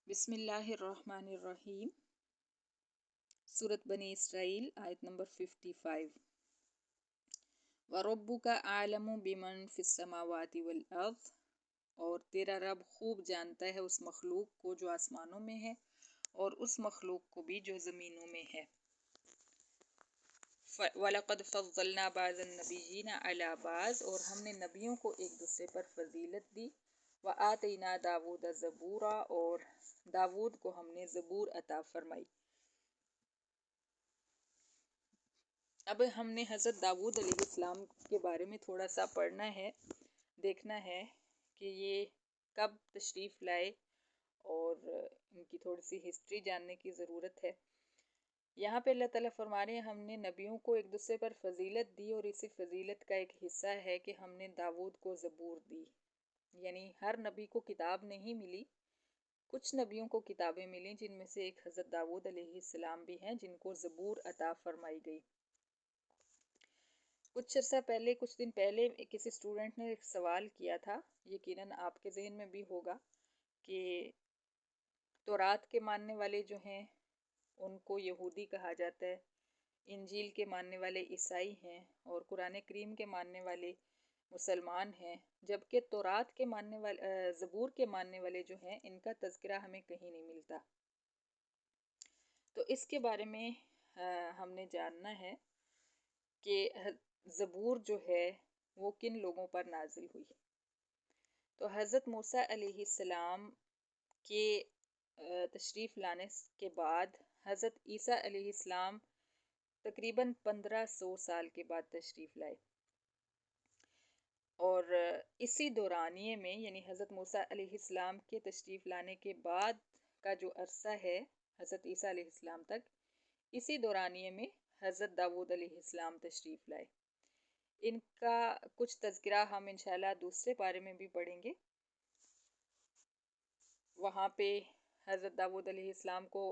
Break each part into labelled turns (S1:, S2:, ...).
S1: बिस्मिल्लाहिर्रहमानिर्रहीम। सूरत बनी इसराइल आयत नंबर 55। वरब्बुका आलमु बिमन फिस्समावाति वल अर्द, और तेरा रब खूब जानता है उस मखलूक को जो आसमानों में है और उस मखलूक को भी जो ज़मीनों में है। वलक़द फ़ज़्ज़लना बाज़न नबिय्यीना अला बाज़, और हमने नबियों को एक दूसरे पर फजीलत दी। व आतैना दाऊद ज़बूरा, और दाऊद को हमने ज़बूर अता फरमाई। अब हमने हज़रत दाऊद अलैहिस्सलाम के बारे में थोड़ा सा पढ़ना है, देखना है कि ये कब तशरीफ़ लाए और इनकी थोड़ी सी हिस्ट्री जानने की ज़रूरत है। यहाँ पे अल्लाह ताला फरमा रहे हैं हमने नबियों को एक दूसरे पर फजीलत दी, और इसी फजीलत का एक हिस्सा है कि हमने दाऊद को ज़बूर दी। यानी हर नबी को किताब नहीं मिली, कुछ नबियों को किताबें मिली, जिनमें से एक हज़रत दाऊद अलैहिस्सलाम भी हैं जिनको ज़बूर अता फरमाई गई। कुछ अर्सा पहले, कुछ दिन पहले किसी स्टूडेंट ने एक सवाल किया था, यकीनन आपके ज़हन में भी होगा, कि तौरात के मानने वाले जो हैं उनको यहूदी कहा जाता है, इंजील के मानने वाले ईसाई हैं, और कुरान करीम के मानने वाले मुसलमान हैं, जबकि तौरात के मानने वाले, ज़बूर के मानने वाले जो हैं, इनका तज़किरा हमें कहीं नहीं मिलता। तो इसके बारे में हमने जानना है कि ज़बूर जो है वो किन लोगों पर नाजिल हुई। तो हज़रत मूसा अलैहिस्सलाम के तशरीफ़ लाने के बाद हज़रत ईसा अलैहिस्सलाम तकरीबन 1500 साल के बाद तशरीफ़ लाए, और इसी दौरानिए में, यानी हज़रत मूसा अलैहिस्सलाम के तशरीफ़ लाने के बाद का जो अरसा है हज़रत ईसा अलैहिस्सलाम तक, इसी दौरानिए में हज़रत दाऊद अलैहिस्सलाम तशरीफ़ लाए। इनका कुछ तज़किरा हम इंशाल्लाह दूसरे बारे में भी पढ़ेंगे। वहाँ पे हज़रत दाऊद अलैहिस्सलाम को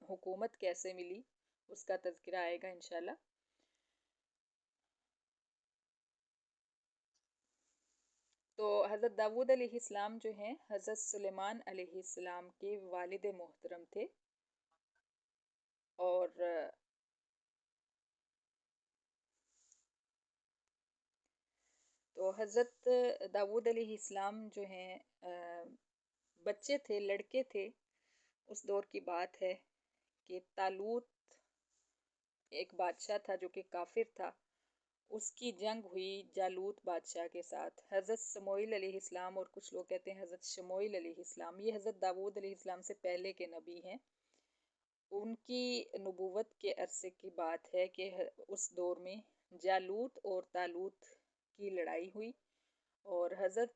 S1: हुकूमत कैसे मिली उसका तज़किरा आएगा इंशाल्लाह। तो हज़रत दाऊद अलैहिस्सलाम जो हैं हज़रत सुलेमान अलैहिस्सलाम के वालिद मोहतरम थे, और तो हज़रत दाऊद अलैहिस्सलाम जो हैं बच्चे थे, लड़के थे। उस दौर की बात है कि तालूत एक बादशाह था जो कि काफिर था, उसकी जंग हुई जालूत बादशाह के साथ। हज़रत शमूएल अलैहिस्सलाम, और कुछ लोग कहते हैं हज़रत शमूएल अलैहिस्सलाम, ये हज़रत दाऊद अलैहिस्सलाम से पहले के नबी हैं। उनकी नबूवत के अरसे की बात है कि उस दौर में जालूत और तालूत की लड़ाई हुई, और हज़रत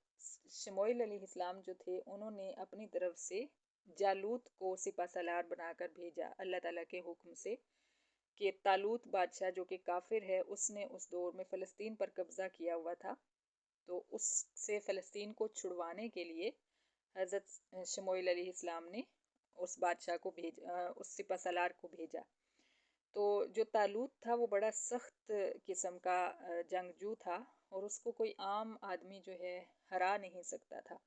S1: शमूएल अलैहिस्सलाम जो थे उन्होंने अपनी तरफ से जालूत को सिपा सलार बनाकर भेजा अल्लाह ताला के हुक्म से, कि तालूत बादशाह जो कि काफिर है, उसने उस दौर में फ़लस्तीन पर कब्ज़ा किया हुआ था, तो उससे फ़लस्तीन को छुड़वाने के लिए हज़रत शमूएल अलैहिस्सलाम ने उस बादशाह को उस सिपा सलार को भेजा। तो जो तालूत था वो बड़ा सख्त किस्म का जंगजू था, और उसको कोई आम आदमी जो है हरा नहीं सकता था।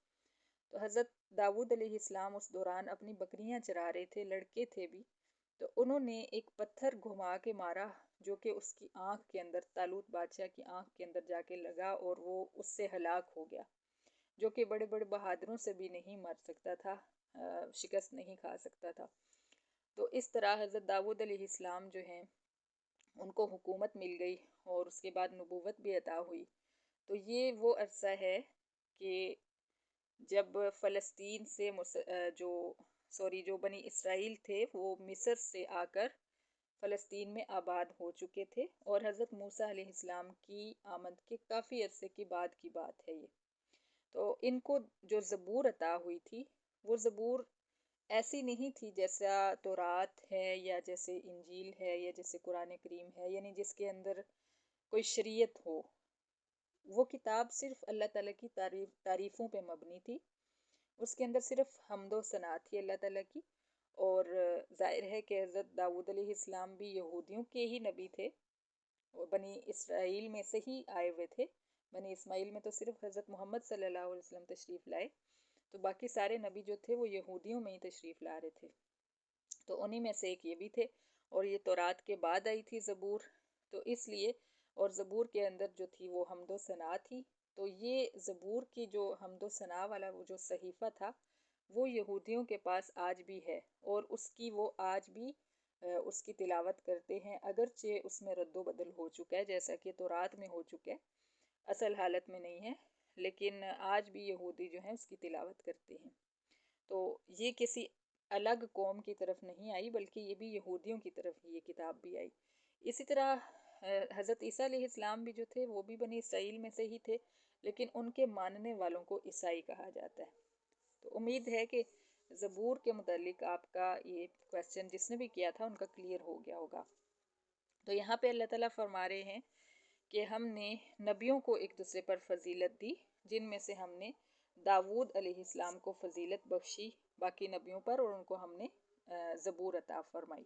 S1: तो हज़रत दाऊद अलैहिस्सलाम उस दौरान अपनी बकरियां चरा रहे थे, लड़के थे भी, तो उन्होंने एक पत्थर घुमा के मारा, जो कि उसकी आँख के अंदर, तालूत बादशाह की आँख के अंदर जाके लगा, और वो उससे हलाक हो गया, जो कि बड़े बड़े बहादुरों से भी नहीं मर सकता था, शिकस्त नहीं खा सकता था। तो इस तरह हज़रत दाऊद अलैहिस्सलाम जो हैं उनको हुकूमत मिल गई, और उसके बाद नबूवत भी अता हुई। तो ये वो अरसा है कि जब फ़लस्तीन से जो बनी इसराइल थे वो मिस्र से आकर फ़लस्तीन में आबाद हो चुके थे, और हज़रत मूसा अलैहिस्सलाम की आमद के काफ़ी अरसे के बाद की बात है ये। तो इनको जो ज़बूर अता हुई थी, वो ज़बूर ऐसी नहीं थी जैसा तौरात है, या जैसे इंजील है, या जैसे कुरान करीम है, यानी जिसके अंदर कोई शरीयत हो। वो किताब सिर्फ़ अल्लाह ताला की तारीफ़ों पे मबनी थी, उसके अंदर सिर्फ हम्दो सना थी अल्लाह ताला की। और ज़ाहिर है कि हज़रत दाऊद अलैहिस्सलाम भी यहूदियों के ही नबी थे, और बनी इसराइल में से ही आए हुए थे। बनी इस्माइल में तो सिर्फ हज़रत मोहम्मद सल्लल्लाहु अलैहि वसल्लम तशरीफ़ लाए। تو باقی سارے نبی جو تھے وہ یہودیوں میں ہی تشریف لا رہے تھے، تو انہی میں سے ایک یہ بھی تھے، اور یہ تورات کے بعد آئی تھی زبور، تو اس لیے، اور زبور کے اندر جو تھی وہ حمد و ثنا تھی، تو یہ زبور کی جو حمد و ثنا والا وہ جو صحیفہ تھا وہ یہودیوں کے پاس آج بھی ہے، اور اس کی وہ آج بھی اس کی تلاوت کرتے ہیں، اگرچہ اس میں رد و بدل ہو چکا ہے جیسا کہ تورات میں ہو چکا ہے، اصل حالت میں نہیں ہے، لیکن آج بھی یہودی جو ہیں اس کی تلاوت کرتے ہیں۔ تو یہ کسی الگ قوم کی طرف نہیں آئی، بلکہ یہ بھی یہودیوں کی طرف یہ کتاب بھی آئی۔ اسی طرح حضرت عیسیٰ علیہ السلام بھی جو تھے وہ بھی بنی اسرائیل میں سے ہی تھے، لیکن ان کے ماننے والوں کو عیسائی کہا جاتا ہے۔ تو امید ہے کہ زبور کے متعلق آپ کا یہ کویسچن جس نے بھی کیا تھا ان کا کلیئر ہو گیا ہوگا۔ تو یہاں پہ اللہ تعالیٰ فرما رہے ہیں کہ ہم نے نبیوں کو ایک دوسرے پر فضیلت دی، جن میں سے ہم نے داود علیہ السلام کو فضیلت بخشی باقی نبیوں پر، اور ان کو ہم نے زبور عطا فرمائی۔